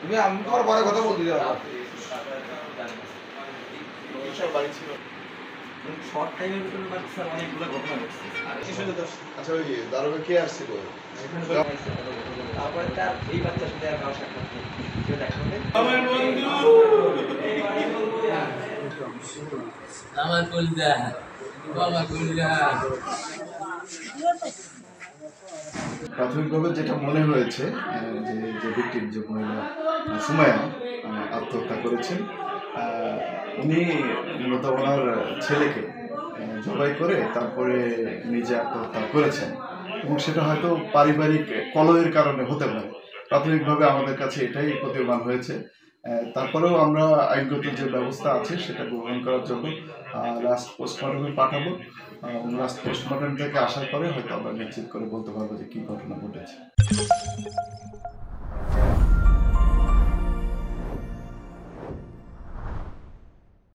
তুমি আমি তোমার পরে কথা বলতে যাবো। শর্ট টাইমের ভিতরে বাচ্চা অনেকগুলো ঘটনা ঘটছে। আচ্ছা ওই দারোগা কে আসছিল? তারপরে তার এই বাচ্চার সাথে আর কারো সাক্ষাৎ নেই। কেউ দেখা হবে? আমার কলজা বাবা কলজা। প্রাথমিকভাবে যেটা মনে হয়েছে যে ভিকটিম যে মহিলা সুমাইয়া আত্মহত্যা করেছেন, উনি মূলত ওনার ছেলেকে জবাই করে তারপরে নিজে আত্মহত্যা করেছেন এবং সেটা হয়তো পারিবারিক কলহের কারণে হতে পারে। প্রাথমিকভাবে আমাদের কাছে এটাই প্রতীয়মান হয়েছে। তারপরেও আমরা আইনগত যে ব্যবস্থা আছে সেটা গ্রহণ করার জন্য লাস্ট পোস্টমর্টমে পাঠাবো। লাস্ট পোস্টমর্টম থেকে আসার পরে হয়তো আমরা নিশ্চিত করে বলতে পারবো যে কী ঘটনা ঘটেছে।